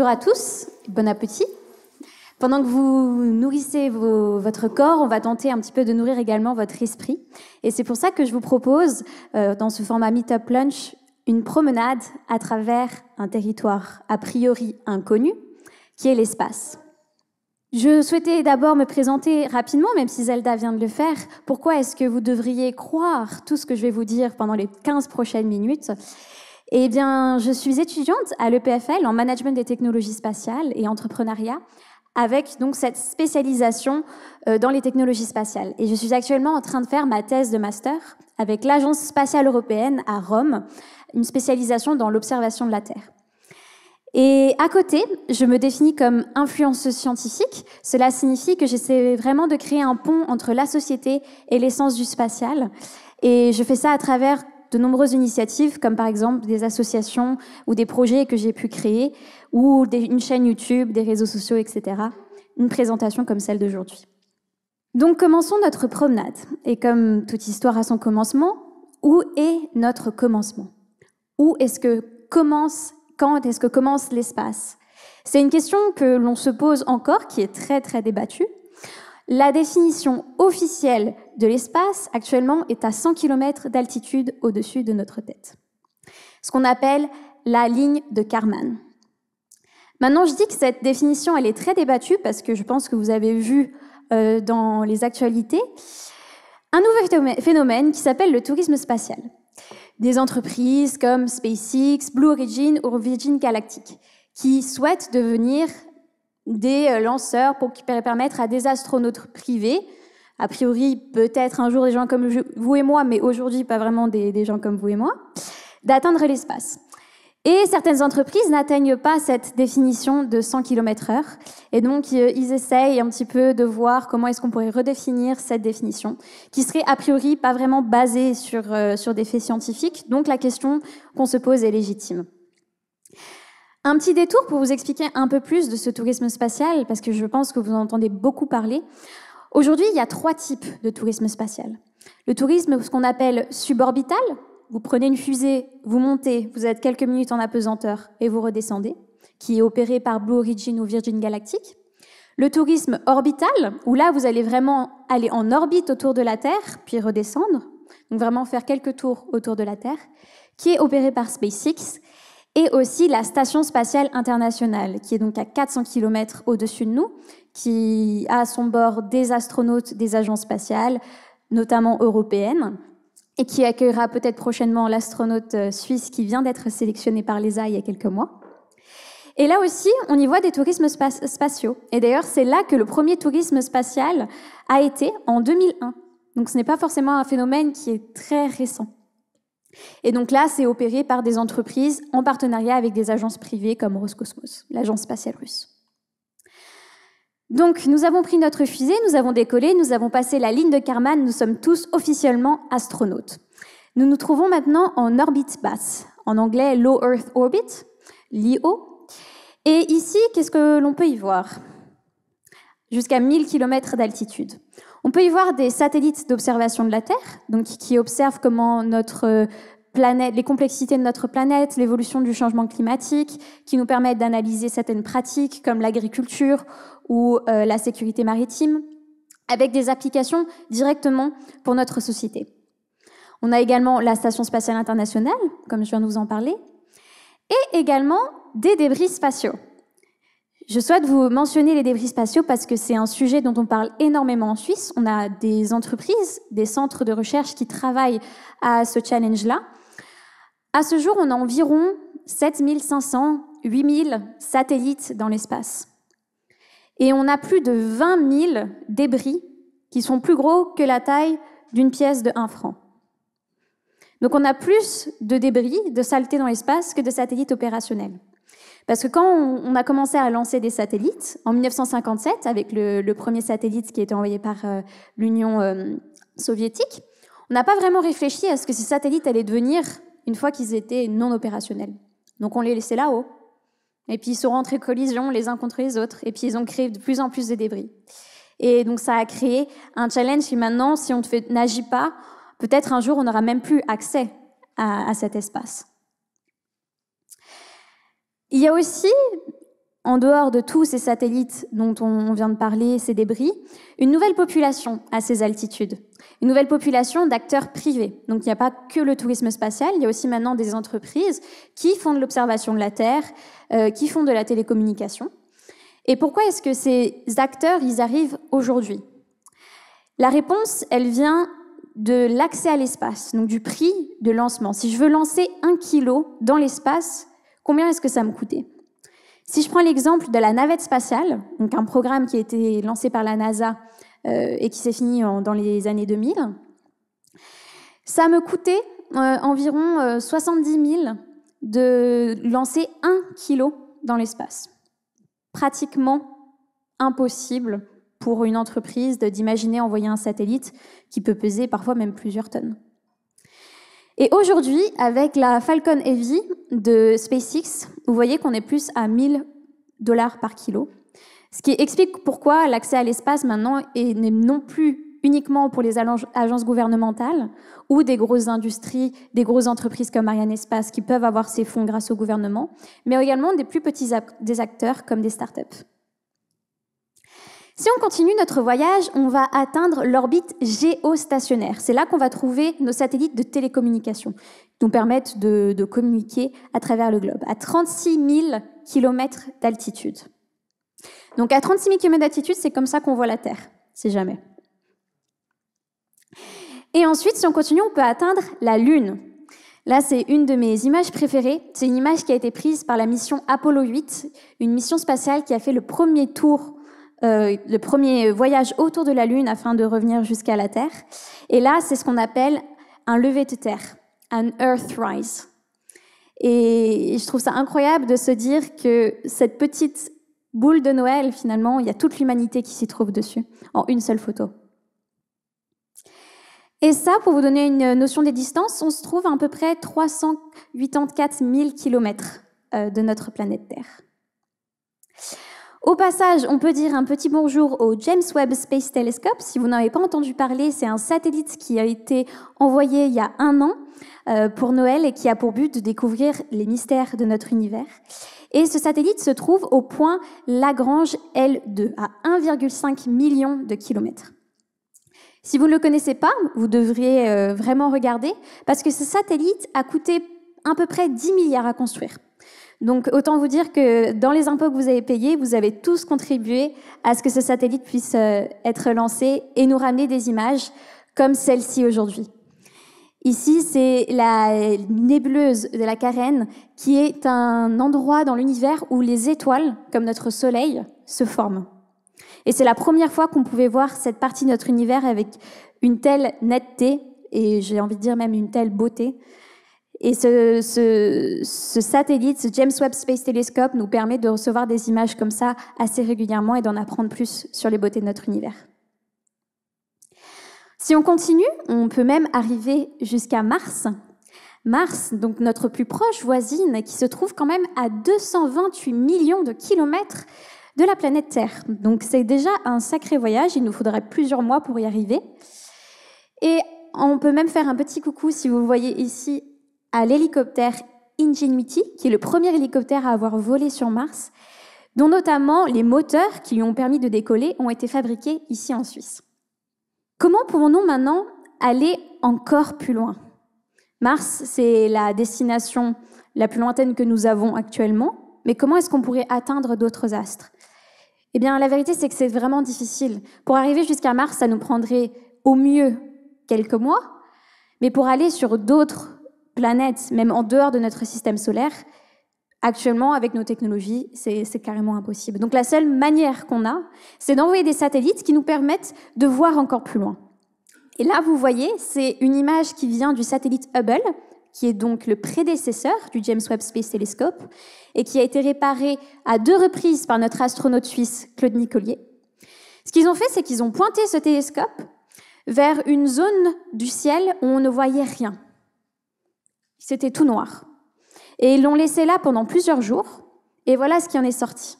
Bonjour à tous, bon appétit. Pendant que vous nourrissez votre corps, on va tenter un petit peu de nourrir également votre esprit. Et c'est pour ça que je vous propose, dans ce format Meetup Lunch, une promenade à travers un territoire a priori inconnu, qui est l'espace. Je souhaitais d'abord me présenter rapidement, même si Zelda vient de le faire. Pourquoi est-ce que vous devriez croire tout ce que je vais vous dire pendant les 15 prochaines minutes ? Eh bien, je suis étudiante à l'EPFL en management des technologies spatiales et entrepreneuriat, avec donc cette spécialisation dans les technologies spatiales. Et je suis actuellement en train de faire ma thèse de master avec l'Agence spatiale européenne à Rome, une spécialisation dans l'observation de la Terre. Et à côté, je me définis comme influenceuse scientifique. Cela signifie que j'essaie vraiment de créer un pont entre la société et l'essence du spatial. Et je fais ça à travers de nombreuses initiatives, comme par exemple des associations ou des projets que j'ai pu créer, ou une chaîne YouTube, des réseaux sociaux, etc. Une présentation comme celle d'aujourd'hui. Donc commençons notre promenade. Et comme toute histoire a son commencement, où est notre commencement ? Quand est-ce que commence l'espace ? C'est une question que l'on se pose encore, qui est très très débattue. La définition officielle de l'espace, actuellement, est à 100 km d'altitude au-dessus de notre tête. Ce qu'on appelle la ligne de Kármán. Maintenant, je dis que cette définition, elle est très débattue, parce que je pense que vous avez vu dans les actualités un nouveau phénomène qui s'appelle le tourisme spatial. Des entreprises comme SpaceX, Blue Origin ou Virgin Galactic, qui souhaitent devenir des lanceurs pour permettre à des astronautes privés, a priori peut-être un jour des gens comme vous et moi, mais aujourd'hui pas vraiment des gens comme vous et moi, d'atteindre l'espace. Et certaines entreprises n'atteignent pas cette définition de 100 km/h, et donc ils essayent un petit peu de voir comment est-ce qu'on pourrait redéfinir cette définition, qui serait a priori pas vraiment basée sur des faits scientifiques, donc la question qu'on se pose est légitime. Un petit détour pour vous expliquer un peu plus de ce tourisme spatial, parce que je pense que vous en entendez beaucoup parler. Aujourd'hui, il y a 3 types de tourisme spatial. Le tourisme, ce qu'on appelle suborbital, vous prenez une fusée, vous montez, vous êtes quelques minutes en apesanteur et vous redescendez, qui est opéré par Blue Origin ou Virgin Galactic. Le tourisme orbital, où là, vous allez vraiment aller en orbite autour de la Terre, puis redescendre, donc vraiment faire quelques tours autour de la Terre, qui est opéré par SpaceX, et aussi la Station spatiale internationale, qui est donc à 400 km au-dessus de nous, qui a à son bord des astronautes des agences spatiales, notamment européennes, et qui accueillera peut-être prochainement l'astronaute suisse qui vient d'être sélectionné par l'ESA il y a quelques mois. Et là aussi, on y voit des tourismes spatiaux. Et d'ailleurs, c'est là que le premier tourisme spatial a été en 2001. Donc ce n'est pas forcément un phénomène qui est très récent. Et donc là, c'est opéré par des entreprises en partenariat avec des agences privées comme Roscosmos, l'agence spatiale russe. Donc, nous avons pris notre fusée, nous avons décollé, nous avons passé la ligne de Kármán, nous sommes tous officiellement astronautes. Nous nous trouvons maintenant en orbite basse, en anglais Low Earth Orbit, LEO. Et ici, qu'est-ce que l'on peut y voir ? Jusqu'à 1000 km d'altitude. On peut y voir des satellites d'observation de la Terre, donc qui observent comment notre planète, les complexités de notre planète, l'évolution du changement climatique, qui nous permettent d'analyser certaines pratiques comme l'agriculture ou la sécurité maritime, avec des applications directement pour notre société. On a également la Station spatiale internationale, comme je viens de vous en parler, et également des débris spatiaux. Je souhaite vous mentionner les débris spatiaux parce que c'est un sujet dont on parle énormément en Suisse. On a des entreprises, des centres de recherche qui travaillent à ce challenge-là. À ce jour, on a environ 7500, 8000 satellites dans l'espace. Et on a plus de 20 000 débris qui sont plus gros que la taille d'une pièce de 1 franc. Donc on a plus de débris, de saleté dans l'espace que de satellites opérationnels. Parce que quand on a commencé à lancer des satellites, en 1957, avec le premier satellite qui a été envoyé par l'Union soviétique, on n'a pas vraiment réfléchi à ce que ces satellites allaient devenir une fois qu'ils étaient non opérationnels. Donc on les laissait là-haut. Et puis ils sont rentrés en collision les uns contre les autres. Et puis ils ont créé de plus en plus de débris. Et donc ça a créé un challenge qui maintenant, si on n'agit pas, peut-être un jour on n'aura même plus accès à cet espace. Il y a aussi en dehors de tous ces satellites dont on vient de parler, ces débris, une nouvelle population à ces altitudes. Une nouvelle population d'acteurs privés. Donc il n'y a pas que le tourisme spatial, il y a aussi maintenant des entreprises qui font de l'observation de la Terre, qui font de la télécommunication. Et pourquoi est-ce que ces acteurs, ils arrivent aujourd'hui? La réponse, elle vient de l'accès à l'espace, donc du prix de lancement. Si je veux lancer 1 kilo dans l'espace, combien est-ce que ça me coûtait? Si je prends l'exemple de la navette spatiale, donc un programme qui a été lancé par la NASA et qui s'est fini dans les années 2000, ça me coûtait environ 70 000 de lancer 1 kilo dans l'espace. Pratiquement impossible pour une entreprise d'imaginer envoyer un satellite qui peut peser parfois même plusieurs tonnes. Et aujourd'hui, avec la Falcon Heavy de SpaceX, vous voyez qu'on est plus à $1 000 par kilo, ce qui explique pourquoi l'accès à l'espace maintenant n'est non plus uniquement pour les agences gouvernementales ou des grosses industries, des grosses entreprises comme Arianespace qui peuvent avoir ces fonds grâce au gouvernement, mais également des plus petits acteurs comme des startups. Si on continue notre voyage, on va atteindre l'orbite géostationnaire. C'est là qu'on va trouver nos satellites de télécommunication, qui nous permettent de communiquer à travers le globe, à 36 000 km d'altitude. Donc à 36 000 km d'altitude, c'est comme ça qu'on voit la Terre, si jamais. Et ensuite, si on continue, on peut atteindre la Lune. Là, c'est une de mes images préférées. C'est une image qui a été prise par la mission Apollo 8, une mission spatiale qui a fait le premier voyage autour de la Lune afin de revenir jusqu'à la Terre. Et là, c'est ce qu'on appelle un lever de terre, un Earthrise. Et je trouve ça incroyable de se dire que cette petite boule de Noël, finalement, il y a toute l'humanité qui s'y trouve dessus, en une seule photo. Et ça, pour vous donner une notion des distances, on se trouve à peu près 384 000 km de notre planète Terre. Au passage, on peut dire un petit bonjour au James Webb Space Telescope. Si vous n'avez pas entendu parler, c'est un satellite qui a été envoyé il y a 1 an pour Noël et qui a pour but de découvrir les mystères de notre univers. Et ce satellite se trouve au point Lagrange L2, à 1,5 million de kilomètres. Si vous ne le connaissez pas, vous devriez vraiment regarder, parce que ce satellite a coûté à peu près 10 milliards à construire. Donc autant vous dire que dans les impôts que vous avez payés, vous avez tous contribué à ce que ce satellite puisse être lancé et nous ramener des images comme celle-ci aujourd'hui. Ici, c'est la nébuleuse de la Carène, qui est un endroit dans l'univers où les étoiles, comme notre Soleil, se forment. Et c'est la première fois qu'on pouvait voir cette partie de notre univers avec une telle netteté, et j'ai envie de dire même une telle beauté. Et ce satellite, ce James Webb Space Telescope, nous permet de recevoir des images comme ça assez régulièrement et d'en apprendre plus sur les beautés de notre univers. Si on continue, on peut même arriver jusqu'à Mars. Mars, donc notre plus proche voisine, qui se trouve quand même à 228 millions de kilomètres de la planète Terre. Donc c'est déjà un sacré voyage, il nous faudrait plusieurs mois pour y arriver. Et on peut même faire un petit coucou, si vous voyez ici, à l'hélicoptère Ingenuity, qui est le premier hélicoptère à avoir volé sur Mars, dont notamment les moteurs qui lui ont permis de décoller ont été fabriqués ici en Suisse. Comment pouvons-nous maintenant aller encore plus loin? Mars, c'est la destination la plus lointaine que nous avons actuellement, mais comment est-ce qu'on pourrait atteindre d'autres astres? Eh bien, la vérité, c'est que c'est vraiment difficile. Pour arriver jusqu'à Mars, ça nous prendrait au mieux quelques mois, mais pour aller sur d'autres planètes, même en dehors de notre système solaire, actuellement, avec nos technologies, c'est carrément impossible. Donc la seule manière qu'on a, c'est d'envoyer des satellites qui nous permettent de voir encore plus loin. Et là, vous voyez, c'est une image qui vient du satellite Hubble, qui est donc le prédécesseur du James Webb Space Telescope, et qui a été réparé à 2 reprises par notre astronaute suisse Claude Nicollier. Ce qu'ils ont fait, c'est qu'ils ont pointé ce télescope vers une zone du ciel où on ne voyait rien. C'était tout noir. Et ils l'ont laissé là pendant plusieurs jours, et voilà ce qui en est sorti.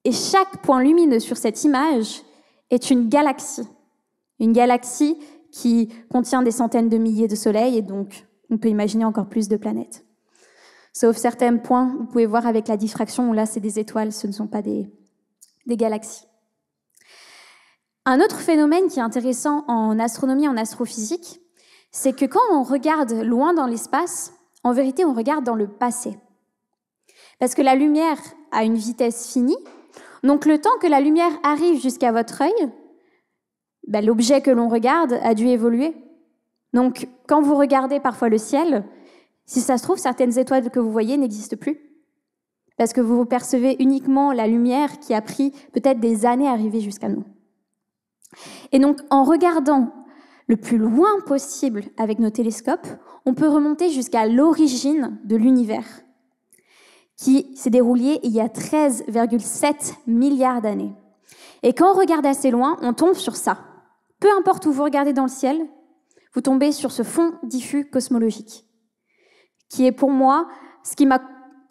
Et chaque point lumineux sur cette image est une galaxie qui contient des centaines de milliers de soleils, et donc on peut imaginer encore plus de planètes. Sauf certains points, vous pouvez voir avec la diffraction, où là, c'est des étoiles, ce ne sont pas des galaxies. Un autre phénomène qui est intéressant en astronomie, en astrophysique, c'est que quand on regarde loin dans l'espace, en vérité, on regarde dans le passé. Parce que la lumière a une vitesse finie, donc le temps que la lumière arrive jusqu'à votre œil, l'objet que l'on regarde a dû évoluer. Donc, quand vous regardez parfois le ciel, si ça se trouve, certaines étoiles que vous voyez n'existent plus. Parce que vous percevez uniquement la lumière qui a pris peut-être des années à arriver jusqu'à nous. Et donc, en regardant le plus loin possible avec nos télescopes, on peut remonter jusqu'à l'origine de l'univers, qui s'est déroulé il y a 13,7 milliards d'années. Et quand on regarde assez loin, on tombe sur ça. Peu importe où vous regardez dans le ciel, vous tombez sur ce fond diffus cosmologique, qui est pour moi ce qui m'a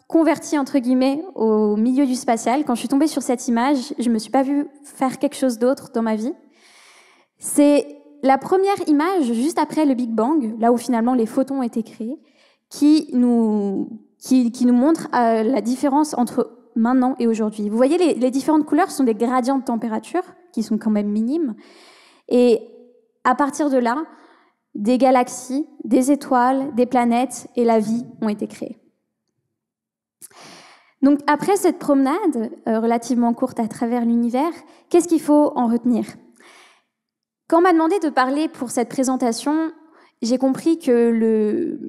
converti, entre guillemets, au milieu du spatial. Quand je suis tombée sur cette image, je ne me suis pas vue faire quelque chose d'autre dans ma vie. C'est la première image, juste après le Big Bang, là où finalement les photons ont été créés, qui nous montre la différence entre maintenant et aujourd'hui. Vous voyez, les différentes couleurs sont des gradients de température, qui sont quand même minimes. Et à partir de là, des galaxies, des étoiles, des planètes et la vie ont été créées. Donc après cette promenade relativement courte à travers l'univers, qu'est-ce qu'il faut en retenir ? Quand on m'a demandé de parler pour cette présentation, j'ai compris que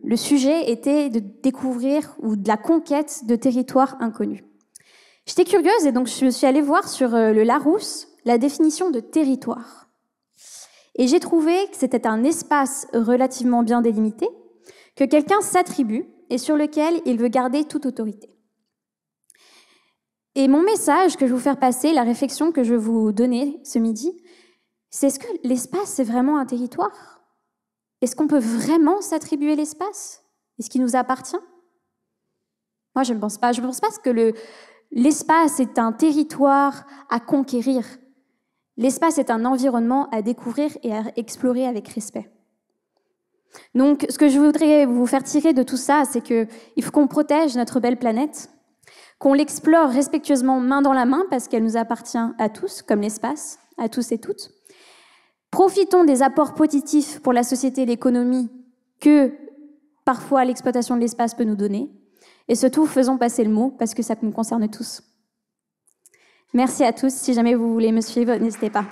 le sujet était de découvrir ou de la conquête de territoires inconnus. J'étais curieuse et donc je suis allée voir sur le Larousse la définition de territoire. Et j'ai trouvé que c'était un espace relativement bien délimité, que quelqu'un s'attribue et sur lequel il veut garder toute autorité. Et mon message que je vais vous faire passer, la réflexion que je vais vous donner ce midi, c'est est-ce que l'espace, c'est vraiment un territoire ? Est-ce qu'on peut vraiment s'attribuer l'espace ? Est-ce qu'il nous appartient ? Moi, je ne pense pas. Je ne pense pas que l'espace est un territoire à conquérir. L'espace est un environnement à découvrir et à explorer avec respect. Donc, ce que je voudrais vous faire tirer de tout ça, c'est qu'il faut qu'on protège notre belle planète, qu'on l'explore respectueusement main dans la main, parce qu'elle nous appartient à tous, comme l'espace, à tous et toutes. Profitons des apports positifs pour la société et l'économie que parfois l'exploitation de l'espace peut nous donner. Et surtout, faisons passer le mot parce que ça nous concerne tous. Merci à tous. Si jamais vous voulez me suivre, n'hésitez pas.